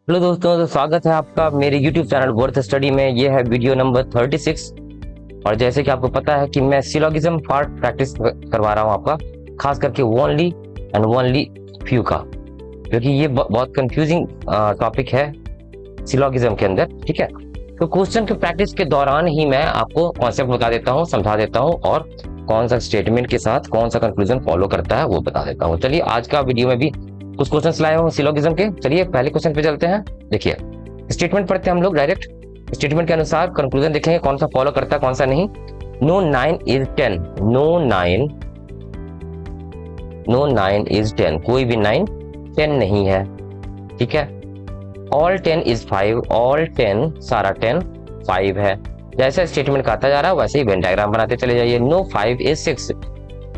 Hello दोस्तों, तो स्वागत है आपका मेरे YouTube चैनल वर्थ स्टडी में। ये है वीडियो नंबर 36। और जैसे कि आपको पता है कि मैं सिलोगिज्म पार्ट प्रैक्टिस करवा रहा हूँ आपका, खास करके ओनली एंड ओनली फ्यू का, क्योंकि ये बहुत कंफ्यूजिंग टॉपिक है सिलोगिज्म के अंदर। ठीक है, तो क्वेश्चन की प्रैक्टिस के दौरान ही मैं आपको कॉन्सेप्ट बता देता हूँ, समझा देता हूँ, और कौन सा स्टेटमेंट के साथ कौन सा कंक्लूजन फॉलो करता है वो बता देता हूँ। चलिए, आज का वीडियो में भी कुछ क्वेश्चंस लाए हूँ सिलोगिज्म के। चलिए पहले क्वेश्चन पे चलते हैं। देखिए, स्टेटमेंट पढ़ते हैं हम लोग डायरेक्ट। स्टेटमेंट के अनुसार कंक्लूजन देखेंगे कौन सा फॉलो करता है कौन सा नहीं। नो 9 इज 10, नो 9 इज 10, कोई भी 9 10 नहीं है। ठीक है, ऑल 10 इज 5, ऑल 10 सारा 10 5 है। जैसा स्टेटमेंट का आता जा रहा है वैसे ही वेन डायग्राम बनाते चले जाइए। No 5 is 6,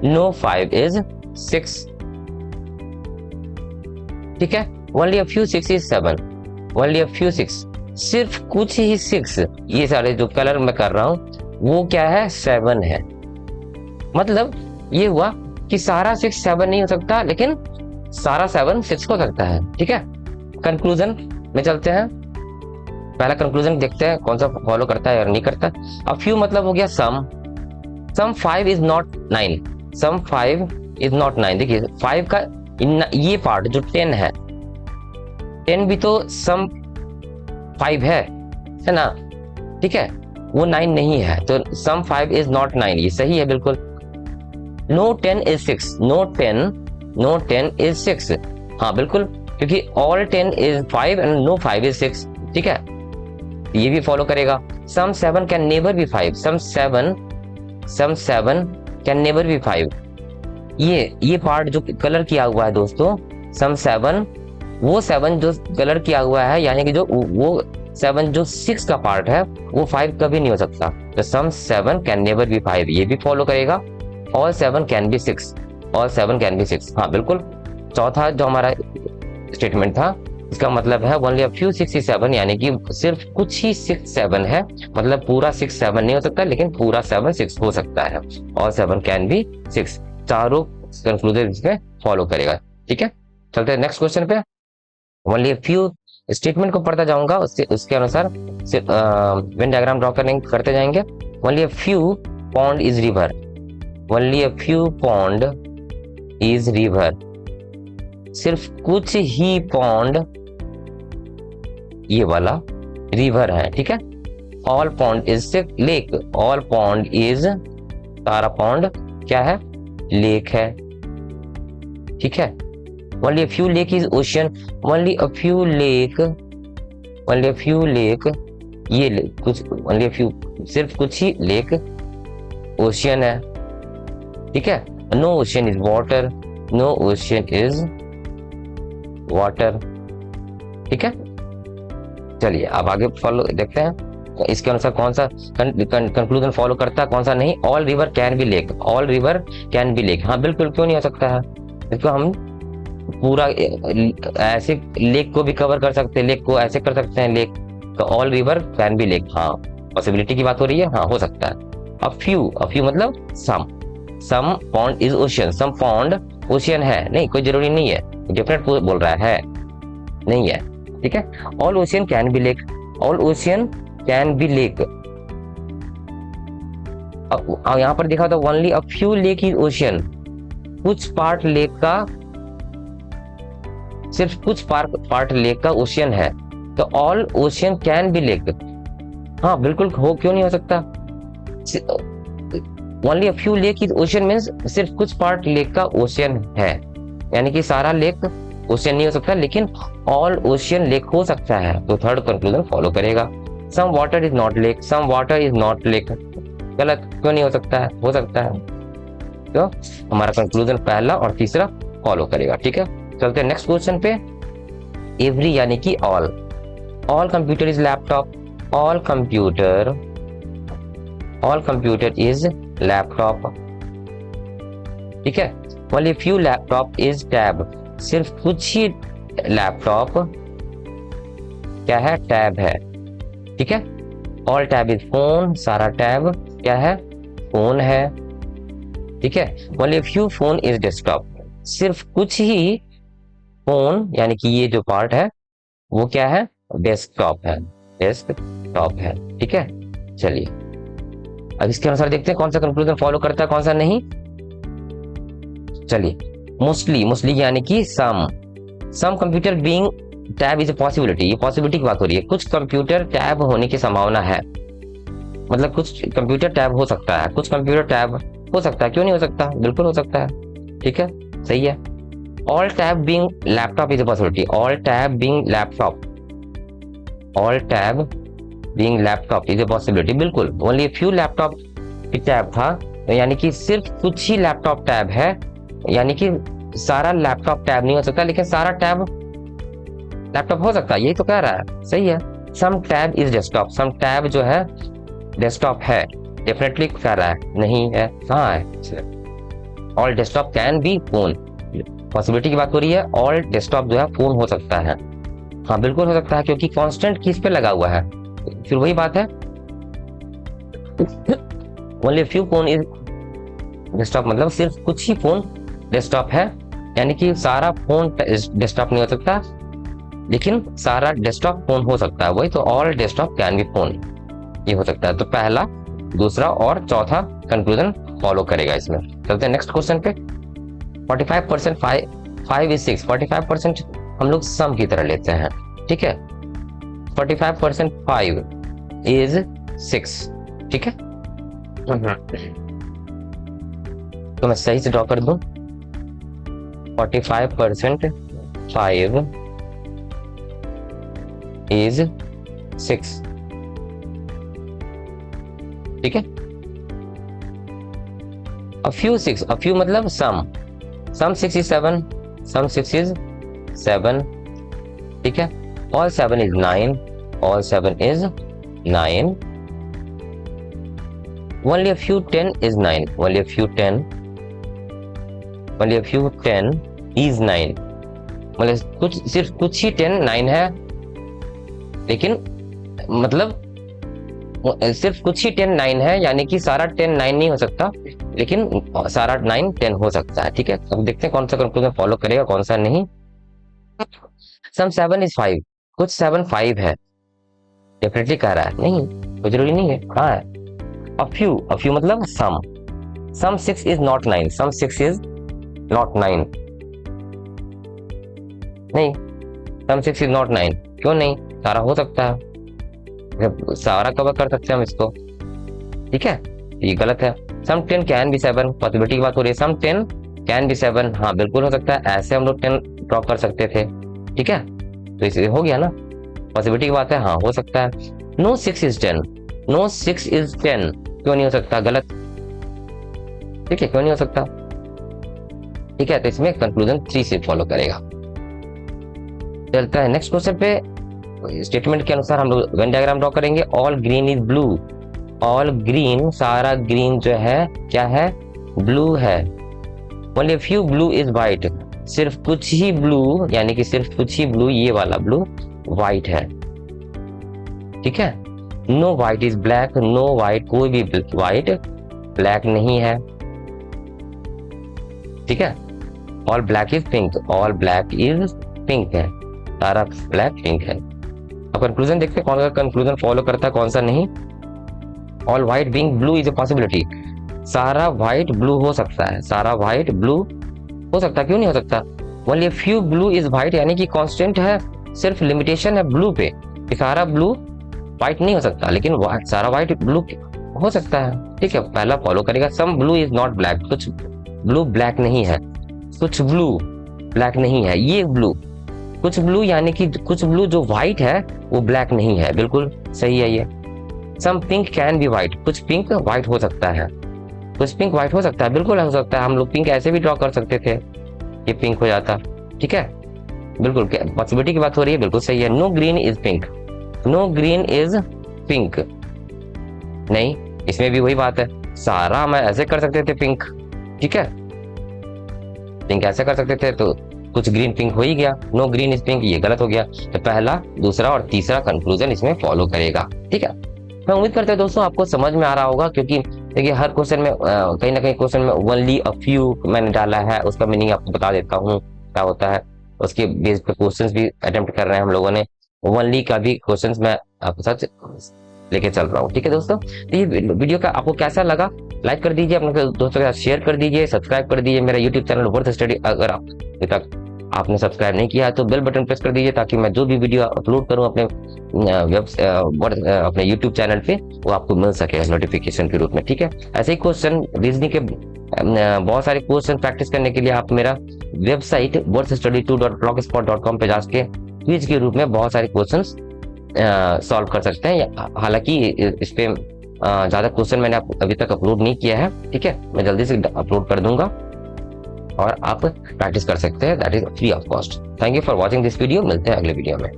no 5 is 6। ठीक है, only a few 6 is 7, only a few 6, सिर्फ कुछ ही 6, ये सारे जो कलर मैं कर रहा हूं वो क्या है, 7 है। मतलब ये हुआ कि सारा 6 7 नहीं हो सकता, लेकिन सारा 7 6 हो सकता है। ठीक है, कंक्लूजन में चलते हैं। पहला कंक्लूजन देखते हैं कौन सा फॉलो करता है और नहीं करता। अब फ्यू मतलब हो गया some 5 is not 9, some 5 is not 9। देखिए 5 का ये पार्ट जो 10 है, 10 भी तो सम 5 है ना। ठीक है, वो 9 नहीं है, तो सम 5 इज नॉट 9, ये सही है बिल्कुल। नो 10 इज 6, नो 10 इज 6, हाँ बिल्कुल, क्योंकि all 10 is 5 and no 5 is 6। ठीक है, ये भी फॉलो करेगा। Some 7 can never be 5, some 7 can never be 5। ये पार्ट जो कलर किया हुआ है दोस्तों, सम 7, वो 7 जो कलर किया हुआ है, यानी कि जो वो 7 जो 6 का पार्ट है वो 5 कभी नहीं हो सकता। तो सम 7 कैन नेवर बी 5, ये भी फॉलो करेगा। All 7 can be 6, all 7 can be 6, हाँ बिल्कुल। चौथा जो हमारा स्टेटमेंट था, इसका मतलब है ओनली अ फ्यू 6 इज 7, यानी कि सिर्फ कुछ ही 6 7 है। मतलब पूरा 6 7 नहीं हो सकता, लेकिन पूरा 7 6 हो सकता है। ऑल 7 कैन बी 6, चारों कंक्लूजन इसमें फॉलो करेगा। ठीक है, चलते हैं नेक्स्ट क्वेश्चन पे। ओनली अ फ्यू, स्टेटमेंट को पढ़ता जाऊंगा, उसके अनुसार वेन डायग्राम ड्रॉ करते जाएंगे। Only a few pond is river, only a few pond is river, सिर्फ कुछ ही पॉन्ड ये वाला रिवर है। ठीक है, all pond is lake, all pond is, सारा पॉन्ड क्या है, लेक है। ठीक है, only a few lake is ocean, only a few lake, only a few lake, ये कुछ, ओनली अ फ्यू, सिर्फ कुछ ही लेक ओशियन है। ठीक है, no ocean is water, no ocean is water. ठीक है, चलिए अब आगे फॉलो देखते हैं इसके अनुसार कौन सा कंक्लूजन फॉलो करता है कौन सा नहीं। All river can be lake, all river can be lake, हाँ बिल्कुल, क्यों नहीं हो सकता है। इसको हम पूरा ऐसे लेक को भी कवर कर सकते हैं, लेक को ऐसे कर सकते हैं लेक, तो all river can be lake, हाँ पॉसिबिलिटी की बात हो रही है, हाँ हो सकता है। अब फ्यू मतलब some pond is ocean, some pond ocean है, नहीं कोई जरूरी नहीं है, डिफरेंट बोल रहा है नहीं है। ठीक है, all ocean can be lake, all ocean can be lake. अब यहां पर देखा तो only a few lake is ocean, कुछ पार्ट लेक का, सिर्फ कुछ पार्ट लेक का ओशियन है, तो all ocean can be lake, हाँ बिल्कुल, हो क्यों नहीं हो सकता। Only a few lake is ocean means सिर्फ कुछ पार्ट लेक का ओशियन है, यानी कि सारा लेक ओशियन नहीं हो सकता, लेकिन ऑल ओशियन लेक हो सकता है, तो थर्ड कंक्लूजन फॉलो करेगा। Some water is not lake, some water is not lake, गलत, क्यों नहीं हो सकता है, हो सकता है। तो हमारा कंक्लूजन पहला और तीसरा फॉलो करेगा। ठीक है, चलते हैं नेक्स्ट क्वेश्चन पे। एवरी यानी कि all, all computer is laptop, all computer is laptop. ठीक है, only few laptop is tab, सिर्फ कुछ ही लैपटॉप क्या है, टैब है। ठीक है, ऑल टैब इज फोन, सारा टैब क्या है, फोन है। ठीक है, only few phone is desktop, सिर्फ कुछ ही फोन यानी कि ये जो पार्ट है वो क्या है, डेस्कटॉप है, डेस्कटॉप है, ठीक है। चलिए अब इसके अनुसार देखते हैं कौन सा कंक्लूजन फॉलो करता है कौन सा नहीं। चलिए मोस्टली, मोस्टली यानी कि some computer being tab is a possibility, ये पॉसिबिलिटी की बात हो रही है, कुछ कंप्यूटर टैब होने की संभावना है, मतलब कुछ कंप्यूटर टैब हो सकता है, कुछ कंप्यूटर टैब हो सकता है, क्यों नहीं हो सकता, बिल्कुल हो सकता है, ठीक है, सही है। All tab being laptop is a possibility, all tab being laptop, all tab being laptop is a possibility, बिल्कुल। ओनली फ्यू लैपटॉप की टैब था, यानी कि सिर्फ कुछ ही लैपटॉप टैब है, यानी कि सारा लैपटॉप टैब नहीं हो सकता, लेकिन सारा टैब लैपटॉप हो सकता है, यही तो कह रहा है, सही है। Some tab is desktop, some tab जो है डेस्कटॉप है, डेफिनेटली कह रहा है, नहीं है, कहाँ है। All desktop can be phone, possibility की बात हो रही है, ऑल डेस्कटॉप जो है फोन हो सकता है, हाँ बिल्कुल हो सकता है, क्योंकि कांस्टेंट किस पे लगा हुआ है, फिर वही बात है। Only few phone is desktop, मतलब सिर्फ कुछ ही फोन डेस्कटॉप है, यानी कि सारा फोन डेस्कटॉप नहीं हो सकता, लेकिन सारा डेस्कटॉप फोन हो सकता है, वही तो, all desktop can be phone, ये हो सकता है। तो पहला, दूसरा और चौथा कंक्लूजन फॉलो करेगा इसमें। चलते हैं नेक्स्ट क्वेश्चन पे। 45% 5 इज 6, 45% हम लोग सम की तरह लेते हैं, ठीक है। 45% 5 इज 6, ठीक है। तो मैं सही से ड्रॉ कर दूं, 45% 5 इज 6, ठीक है। a few मतलब सम 6 is 7, सम 6 is 7, ठीक है। all 7 is 9, all 7 is 9, only a few 10 is 9, only a few 10 is 9, मतलब कुछ, सिर्फ कुछ ही 10 9 है, लेकिन मतलब सिर्फ कुछ ही 10 9 है, यानी कि सारा 10 9 नहीं हो सकता, लेकिन सारा 9 10 हो सकता है, ठीक है। अब देखते हैं कौन सा कंक्लूजन फॉलो करेगा कौन सा नहीं। सम 7 is 5, कुछ 7 5 है, डेफिनेटली कह रहा है, नहीं कोई जरूरी नहीं है, हाँ है। a few मतलब सम 6 is not 9, some 6 is not 9, नहीं, सम 6 is not 9, क्यों नहीं, सारा हो सकता है, सारा कवर कर सकते हैं हम इसको, ठीक है, ये गलत है। सम 10 कैन बी 7, पॉसिबिलिटी की बात हो रही है, सम 10 कैन बी 7, हाँ बिल्कुल हो सकता है, ऐसे हम लोग 10 ड्रॉ कर सकते थे, ठीक है, तो इसे हो गया ना, पॉसिबिलिटी की बात है, हाँ हो सकता है। नो 6 is 10, नो 6 is 10, क्यों नहीं हो सकता, गलत, ठीक है, क्यों नहीं हो सकता, ठीक है। तो इसमें कंक्लूजन 3 से फॉलो करेगा। चलता है नेक्स्ट क्वेश्चन पे। स्टेटमेंट के अनुसार हम लोग वेन डायग्राम ड्रॉ करेंगे। All green is blue, all green, सारा ग्रीन जो है क्या है, ब्लू है। Only few blue is white, सिर्फ कुछ ही ब्लू, यानी कि सिर्फ कुछ ही ब्लू, ये वाला ब्लू व्हाइट है, ठीक है। No white is black, no white, कोई भी व्हाइट ब्लैक नहीं है, ठीक है। All black is pink, all black is pink है, सारा ब्लैक पिंक है। अब कंक्लूजन देखते हैं कौन सा कंक्लूजन फॉलो करता है कौन सा नहीं। All white being blue is a possibility, सारा व्हाइट ब्लू हो सकता है, सारा व्हाइट ब्लू हो सकता है, क्यों नहीं हो सकता। Only few blue is white, यानी कि कांस्टेंट है, सिर्फ लिमिटेशन है ब्लू पे, सारा ब्लू व्हाइट नहीं हो सकता, लेकिन सारा व्हाइट ब्लू हो सकता है, ठीक है, पहला फॉलो करेगा। Some blue is not black, कुछ ब्लू ब्लैक नहीं है, कुछ ब्लू ब्लैक नहीं है, ये ब्लू, कुछ ब्लू यानी कि कुछ ब्लू जो व्हाइट है वो ब्लैक नहीं है, बिल्कुल सही है ये। सम पिंक कैन बी व्हाइट, कुछ पिंक व्हाइट हो सकता है, कुछ पिंक व्हाइट हो सकता है, बिल्कुल हो सकता है, हम लोग पिंक ऐसे भी ड्रॉ कर सकते थे, ये पिंक हो जाता, ठीक है, बिल्कुल पॉसिबिलिटी की बात हो रही है, बिल्कुल सही है। No green is pink, no green is pink, नहीं, इसमें भी वही बात है, सारा हम ऐसे कर सकते थे पिंक, ठीक है, पिंक ऐसे कर सकते थे, तो कुछ ग्रीन पिंक हो ही गया। नो ग्रीन इज पिंक, ये गलत हो गया, तो पहला, दूसरा और तीसरा कंक्लूजन इसमें फॉलो करेगा, ठीक है। मैं उम्मीद करता हूँ दोस्तों आपको समझ में आ रहा होगा, क्योंकि देखिए हर क्वेश्चन में कहीं ना कहीं क्वेश्चन में ओनली अ फ्यू मैंने डाला है, उसका मीनिंग आपको बता देता हूँ क्या होता है, उसके बेस पे क्वेश्चंस भी अटेम्प्ट कर रहे हैं हम लोगों ने, ओनली का भी क्वेश्चंस मैं आपके साथ लेके चल रहा हूँ। ठीक है दोस्तों, तो ये वीडियो का आपको कैसा लगा लाइक कर दीजिए, अपने दोस्तों के साथ शेयर कर दीजिए, सब्सक्राइब कर दीजिए मेरा यूट्यूब चैनल वर्थ स्टडी। अगर आप अभी तक आपने सब्सक्राइब नहीं किया है तो बेल बटन प्रेस कर दीजिए, ताकि मैं जो भी वीडियो अपलोड करूं अपने अपने यूट्यूब चैनल पे वो आपको मिल सके नोटिफिकेशन के रूप में। ठीक है, ऐसे ही क्वेश्चन रीजनिंग के बहुत सारे क्वेश्चन प्रैक्टिस करने के लिए आप मेरा वेबसाइट worthstudy2.blogspot.com पे जाके क्विज के रूप में बहुत सारे क्वेश्चंस सॉल्व कर सकते हैं। हालांकि इस पे ज्यादा क्वेश्चन मैंने अभी तक अपलोड नहीं किया है। ठीक है, मैं जल्दी से अपलोड कर दूंगा और आप प्रैक्टिस कर सकते हैं, that is free of cost. Thank you for watching this video, मिलते हैं अगले वीडियो में।